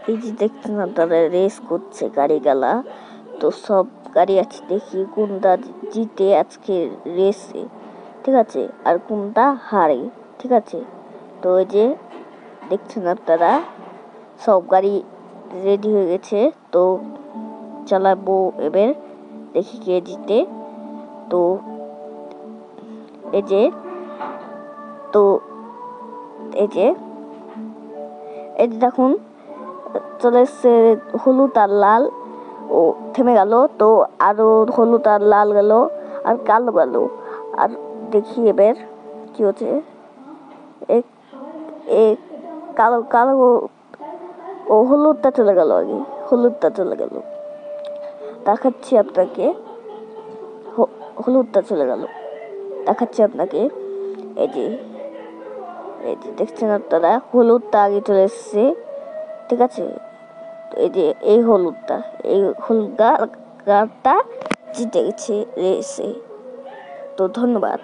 এই যে দেখছেন আপনারা রেস করছে গাড়িগুলা। তো সব গাড়ি আছে, দেখি কোনটা জিতে আজকে রেসে, ঠিক আছে, আর কোনটা হারে, ঠিক আছে। তো এই যে দেখছেন আপনারা সব গাড়ি রেডি হয়ে গেছে। তো চালাবো এবার, দেখি কে জিতে। তো এই যে তো এই যে দেখুন চলে এসছে হলুদ আর লাল। ও থেমে গেল, তো আরো হলুদ আর লাল গেল আর কালো গেল। আর দেখি এবার কি হচ্ছে। কালো কালো ও হলুদটা চলে গেল, আগে হলুদটা চলে গেল, দেখাচ্ছি আপনাকে। হলুদটা চলে গেল, দেখাচ্ছি আপনাকে। এই যে দেখছেন আপনারা হলুদটা আগে চলে এসছে, ঠিক আছে। এই যে এই হলুদটা গাড়টা জিতে গেছে রেসে। তো ধন্যবাদ।